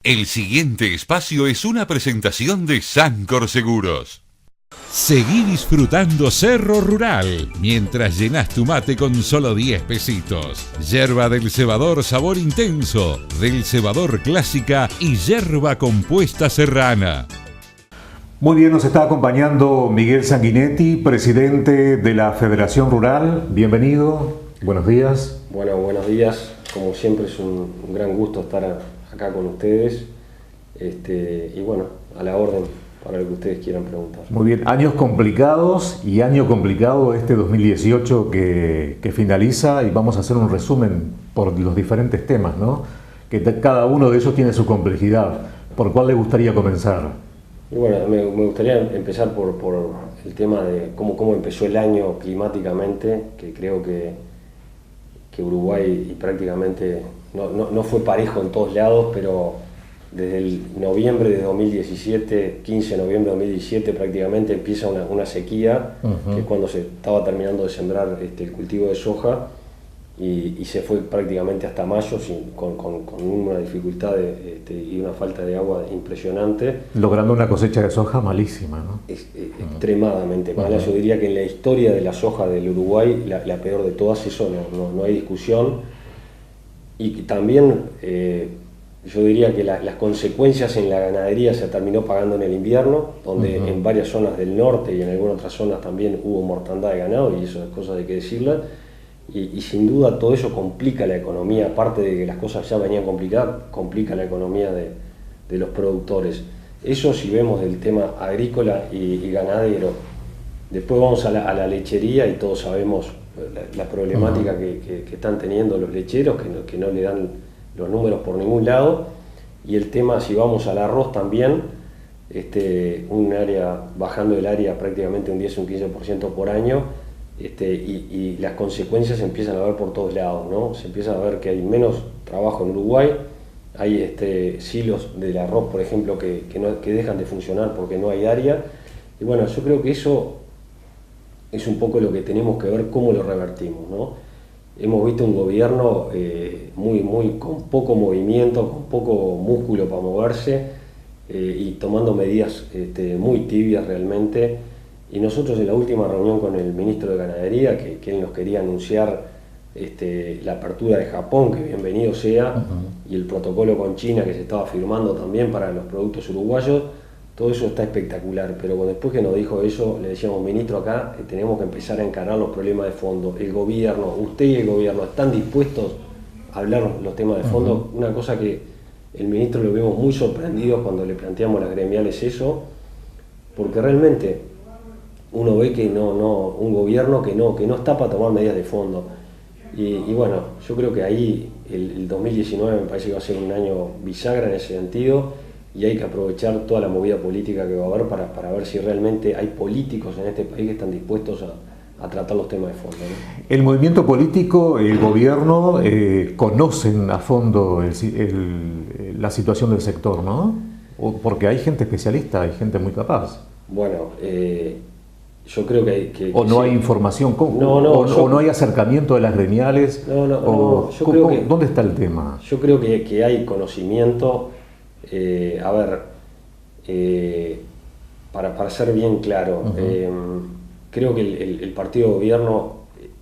El siguiente espacio es una presentación de Sancor Seguros. Seguí disfrutando Cerro Rural mientras llenas tu mate con solo 10 pesitos. Yerba del cebador sabor intenso, del cebador clásica y yerba compuesta serrana. Muy bien, nos está acompañando Miguel Sanguinetti, presidente de la Federación Rural. Bienvenido, buenos días. Bueno, buenos días. Como siempre es un gran gusto estar acá con ustedes. Y bueno, a la orden para lo que ustedes quieran preguntar. Muy bien, años complicados y año complicado este 2018 que finaliza, y vamos a hacer un resumen por los diferentes temas, ¿no? Que cada uno de ellos tiene su complejidad. ¿Por cuál le gustaría comenzar? Y bueno, me gustaría empezar por el tema de cómo empezó el año climáticamente, que creo que Uruguay prácticamente no fue parejo en todos lados, pero desde el noviembre de 2017, 15 de noviembre de 2017 prácticamente empieza una sequía, que es cuando se estaba terminando de sembrar el cultivo de soja, y se fue prácticamente hasta mayo con una dificultad y una falta de agua impresionante. Logrando una cosecha de soja malísima, ¿no? Extremadamente mala. Yo diría que en la historia de la soja del Uruguay, la peor de todas, eso no hay discusión. Y también yo diría que las consecuencias en la ganadería se terminó pagando en el invierno, donde en varias zonas del norte y en algunas otras zonas también hubo mortandad de ganado, y eso es cosa de que decirla. Y sin duda todo eso complica la economía, aparte de que las cosas ya venían complicadas, complica la economía de los productores. Eso si vemos del tema agrícola y ganadero. Después vamos a la lechería y todos sabemos la problemática que están teniendo los lecheros, que no le dan los números por ningún lado. Y el tema, si vamos al arroz también, un área, bajando el área prácticamente un 10 o un 15% por año. Y las consecuencias se empiezan a ver por todos lados, ¿no? Se empieza a ver que hay menos trabajo en Uruguay, hay silos del arroz, por ejemplo, que dejan de funcionar porque no hay área. Y bueno, yo creo que eso es un poco lo que tenemos que ver cómo lo revertimos, ¿no? Hemos visto un gobierno con poco movimiento, con poco músculo para moverse, y tomando medidas muy tibias realmente. Y nosotros en la última reunión con el ministro de Ganadería, que él nos quería anunciar la apertura de Japón, que bienvenido sea, y el protocolo con China que se estaba firmando también para los productos uruguayos, todo eso está espectacular. Pero después que nos dijo eso, le decíamos: ministro, acá tenemos que empezar a encarar los problemas de fondo. El gobierno, usted y el gobierno, ¿están dispuestos a hablar los temas de fondo? Una cosa que el ministro lo vimos muy sorprendido cuando le planteamos a las gremiales eso, porque realmente uno ve que un gobierno que no está para tomar medidas de fondo. Y bueno, yo creo que ahí el 2019 me parece que va a ser un año bisagra en ese sentido, y hay que aprovechar toda la movida política que va a haber para ver si realmente hay políticos en este país que están dispuestos a tratar los temas de fondo, ¿no? El movimiento político, el gobierno, conocen a fondo la situación del sector, ¿no? Porque hay gente especialista, hay gente muy capaz. Bueno, yo creo que o no hay información, o no hay acercamiento de las gremiales. ¿Dónde está el tema? Yo creo que hay conocimiento. Para ser bien claro, creo que el partido de gobierno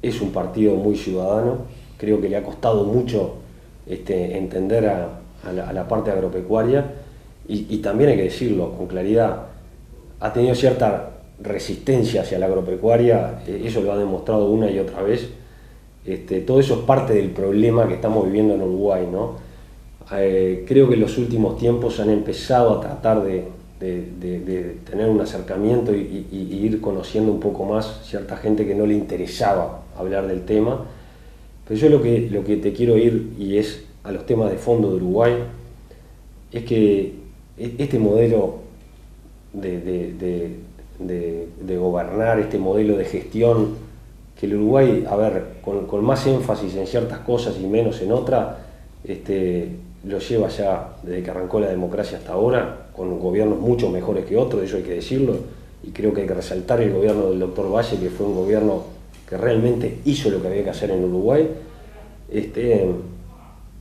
es un partido muy ciudadano. Creo que le ha costado mucho entender a la parte agropecuaria, y también hay que decirlo con claridad, ha tenido cierta resistencia hacia la agropecuaria. Eso lo ha demostrado una y otra vez. Todo eso es parte del problema que estamos viviendo en Uruguay, ¿no? Creo que en los últimos tiempos han empezado a tratar de tener un acercamiento y ir conociendo un poco más cierta gente que no le interesaba hablar del tema. Pero yo lo que te quiero ir, y es a los temas de fondo de Uruguay, es que este modelo de gobernar, este modelo de gestión, que el Uruguay, con más énfasis en ciertas cosas y menos en otras, lo lleva ya desde que arrancó la democracia hasta ahora, con gobiernos mucho mejores que otros, eso hay que decirlo, y creo que hay que resaltar el gobierno del doctor Valle, que fue un gobierno que realmente hizo lo que había que hacer en Uruguay.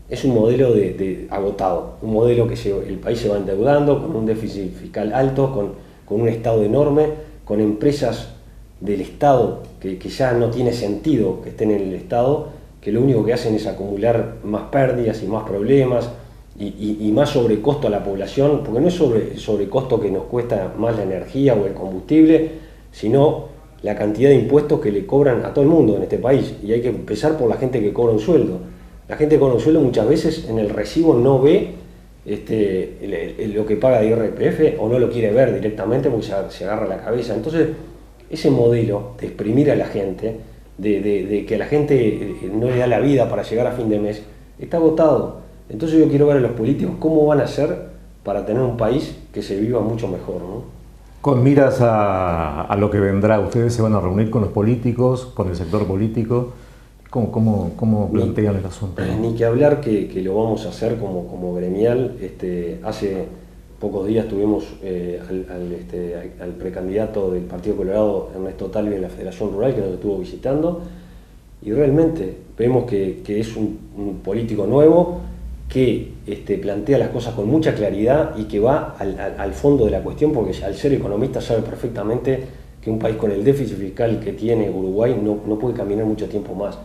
es un modelo de agotado, un modelo que el país se va endeudando con un déficit fiscal alto, con un Estado enorme, con empresas del Estado que ya no tiene sentido que estén en el Estado, que lo único que hacen es acumular más pérdidas y más problemas y más sobrecosto a la población, porque no es sobrecosto que nos cuesta más la energía o el combustible, sino la cantidad de impuestos que le cobran a todo el mundo en este país. Y hay que empezar por la gente que cobra un sueldo. La gente que cobra un sueldo muchas veces en el recibo no ve lo que paga de IRPF o no lo quiere ver directamente porque se agarra la cabeza. Entonces, ese modelo de exprimir a la gente, de que a la gente no le da la vida para llegar a fin de mes, está agotado. Entonces yo quiero ver a los políticos cómo van a hacer para tener un país que se viva mucho mejor, ¿no? Con miras a lo que vendrá, ¿ustedes se van a reunir con los políticos, con el sector político? ¿Cómo plantean el asunto? Ni que hablar que lo vamos a hacer como gremial. Hace pocos días tuvimos al precandidato del Partido Colorado, Ernesto Talvi, en la Federación Rural, que nos estuvo visitando, y realmente vemos que es un político nuevo, que plantea las cosas con mucha claridad y que va al fondo de la cuestión, porque al ser economista sabe perfectamente que un país con el déficit fiscal que tiene Uruguay no puede caminar mucho tiempo más,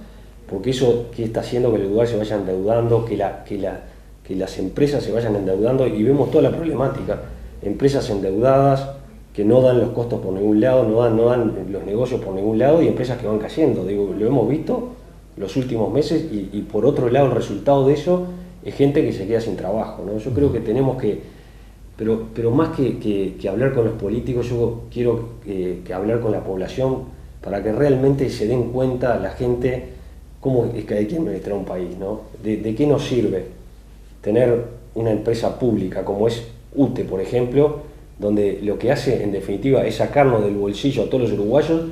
porque eso que está haciendo que el Uruguay se vaya endeudando, que las empresas se vayan endeudando, y vemos toda la problemática, empresas endeudadas que no dan los costos por ningún lado, no dan los negocios por ningún lado, y empresas que van cayendo. Digo, lo hemos visto los últimos meses, y por otro lado el resultado de eso es gente que se queda sin trabajo, ¿no? Yo creo que tenemos que, pero más que hablar con los políticos, yo quiero que hablar con la población para que realmente se den cuenta la gente cómo es que hay que administrar un país, ¿no? De qué nos sirve tener una empresa pública como es UTE, por ejemplo, donde lo que hace en definitiva es sacarnos del bolsillo a todos los uruguayos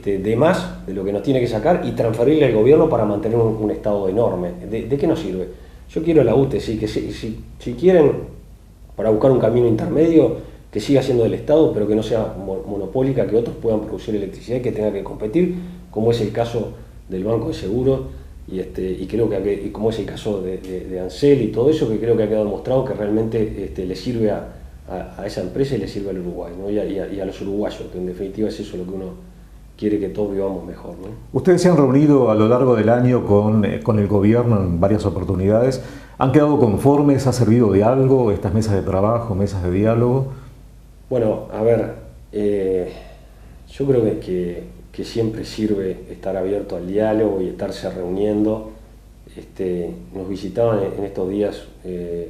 de más de lo que nos tiene que sacar y transferirle al gobierno para mantener un Estado enorme. ¿De qué nos sirve? Yo quiero la UTE, sí, que si quieren, para buscar un camino intermedio, que siga siendo del Estado, pero que no sea monopólica, que otros puedan producir electricidad y que tengan que competir, como es el caso del Banco de Seguros, y creo que como es el caso de Ansel y todo eso, que creo que ha quedado demostrado que realmente le sirve a esa empresa y le sirve al Uruguay, ¿no? y a los uruguayos, que en definitiva es eso lo que uno quiere, que todos vivamos mejor, ¿no? Ustedes se han reunido a lo largo del año con el gobierno en varias oportunidades. ¿Han quedado conformes? ¿Ha servido de algo estas mesas de trabajo, mesas de diálogo? Bueno, a ver, yo creo que siempre sirve estar abierto al diálogo y estarse reuniendo. Nos visitaban en estos días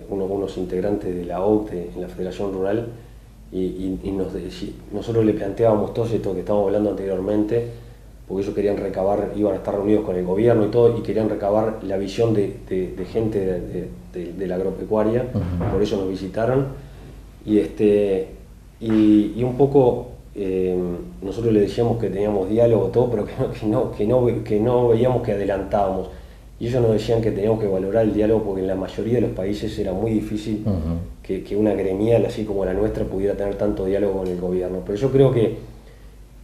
unos integrantes de la OCDE en la Federación Rural, y nosotros le planteábamos todo esto que estábamos hablando anteriormente, porque ellos querían recabar, iban a estar reunidos con el gobierno y todo, y querían recabar la visión de gente de la agropecuaria. Uh-huh. Por eso nos visitaron, y un poco nosotros le decíamos que teníamos diálogo, todo, pero que no veíamos que adelantábamos. Y ellos nos decían que teníamos que valorar el diálogo, porque en la mayoría de los países era muy difícil que una gremial así como la nuestra pudiera tener tanto diálogo con el gobierno. Pero yo creo que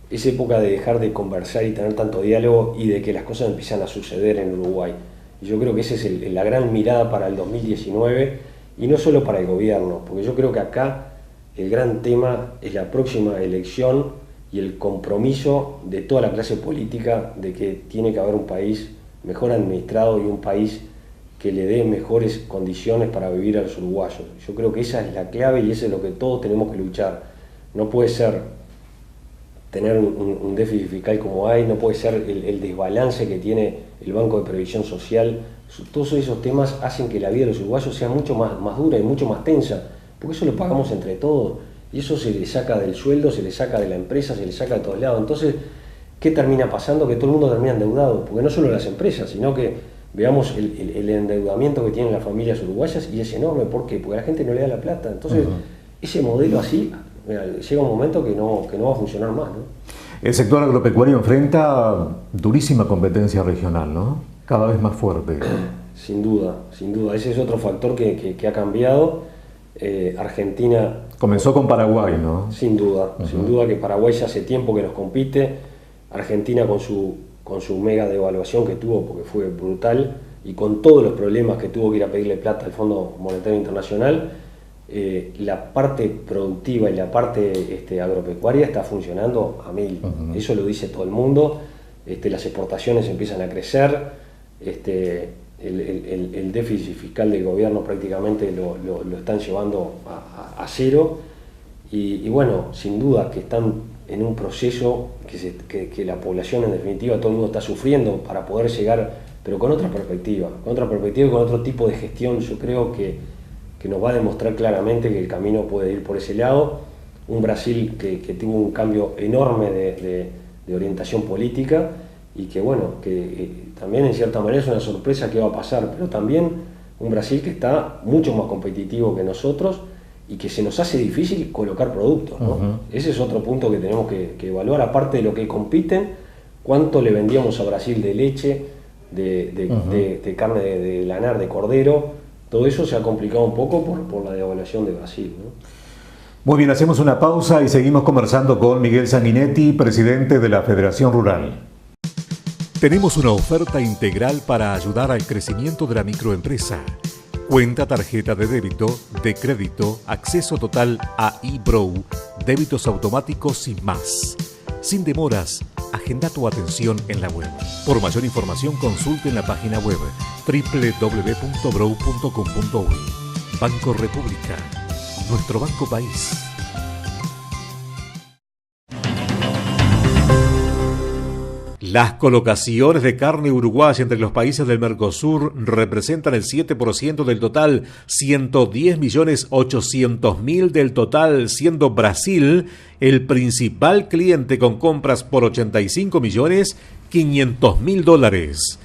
es época de dejar de conversar y tener tanto diálogo, y de que las cosas empiezan a suceder en Uruguay. Y yo creo que esa es la gran mirada para el 2019, y no solo para el gobierno, porque yo creo que acá el gran tema es la próxima elección y el compromiso de toda la clase política de que tiene que haber un país mejor administrado y un país que le dé mejores condiciones para vivir a los uruguayos. Yo creo que esa es la clave, y eso es lo que todos tenemos que luchar. No puede ser tener un déficit fiscal como hay, no puede ser el desbalance que tiene el Banco de Previsión Social. Todos esos temas hacen que la vida de los uruguayos sea mucho más dura y mucho más tensa, porque eso lo pagamos entre todos, y eso se le saca del sueldo, se le saca de la empresa, se le saca de todos lados. Entonces, ¿qué termina pasando? Que todo el mundo termina endeudado, porque no solo las empresas, sino que veamos el endeudamiento que tienen las familias uruguayas, y es enorme. ¿Por qué? Porque a la gente no le da la plata. Entonces, ese modelo así, llega un momento que no va a funcionar más, ¿no? El sector agropecuario enfrenta durísima competencia regional, ¿no? Cada vez más fuerte. Sin duda. Ese es otro factor que ha cambiado. Argentina... Comenzó con Paraguay, ¿no? Sin duda que Paraguay ya hace tiempo que nos compite. Argentina con su mega devaluación que tuvo, porque fue brutal, y con todos los problemas que tuvo que ir a pedirle plata al Fondo Monetario Internacional, la parte productiva y la parte agropecuaria está funcionando a mil. Eso lo dice todo el mundo. Las exportaciones empiezan a crecer, el déficit fiscal del gobierno prácticamente lo están llevando a cero, y bueno, sin duda que están en un proceso que la población, en definitiva, todo el mundo está sufriendo para poder llegar, pero con otra perspectiva y con otro tipo de gestión. Yo creo que nos va a demostrar claramente que el camino puede ir por ese lado. Un Brasil que tuvo un cambio enorme de orientación política, y que bueno, que también en cierta manera es una sorpresa qué va a pasar, pero también un Brasil que está mucho más competitivo que nosotros y que se nos hace difícil colocar productos, ¿no? Ese es otro punto que tenemos que evaluar, aparte de lo que compiten, cuánto le vendíamos a Brasil de leche, de carne de lanar, de cordero. Todo eso se ha complicado un poco por la devaluación de Brasil, ¿no? Muy bien, hacemos una pausa y seguimos conversando con Miguel Sanguinetti, presidente de la Federación Rural. Tenemos una oferta integral para ayudar al crecimiento de la microempresa. Cuenta tarjeta de débito, de crédito, acceso total a eBrow, débitos automáticos y más. Sin demoras, agenda tu atención en la web. Por mayor información, consulte en la página web www.brow.com.uy. Banco República, nuestro banco país. Las colocaciones de carne uruguaya entre los países del Mercosur representan el 7% del total, 110.800.000 del total, siendo Brasil el principal cliente con compras por $85.500.000.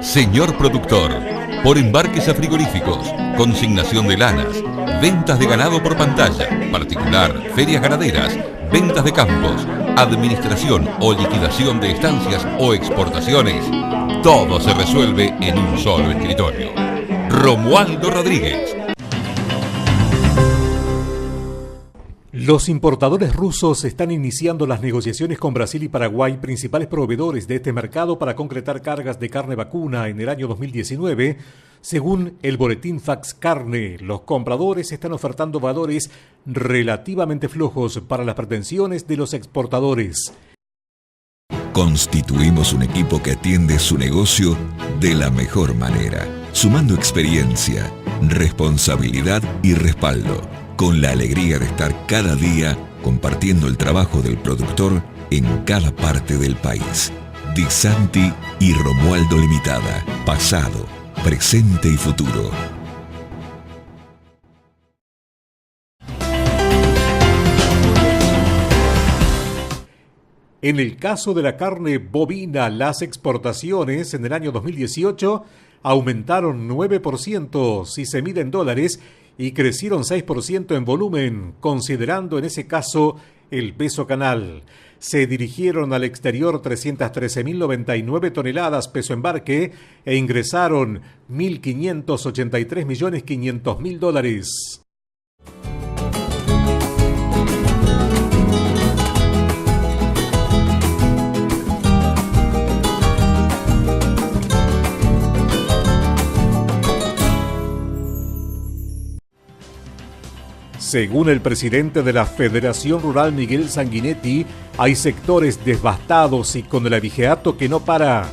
Señor productor, por embarques a frigoríficos, consignación de lanas, ventas de ganado por pantalla, particular, ferias ganaderas, ventas de campos, administración o liquidación de estancias o exportaciones, todo se resuelve en un solo escritorio. Romualdo Rodríguez. Los importadores rusos están iniciando las negociaciones con Brasil y Paraguay, principales proveedores de este mercado, para concretar cargas de carne vacuna en el año 2019. Según el boletín Fax Carne, los compradores están ofertando valores relativamente flojos para las pretensiones de los exportadores. Constituimos un equipo que atiende su negocio de la mejor manera, sumando experiencia, responsabilidad y respaldo, con la alegría de estar cada día compartiendo el trabajo del productor en cada parte del país. Di Santi y Romualdo Limitada, pasado, presente y futuro. En el caso de la carne bovina, las exportaciones en el año 2018 aumentaron 9% si se mide en dólares y crecieron 6% en volumen, considerando en ese caso el peso canal. Se dirigieron al exterior 313.099 toneladas peso embarque e ingresaron $1.583.500.000. Según el presidente de la Federación Rural, Miguel Sanguinetti, hay sectores devastados y con el abigeato que no para.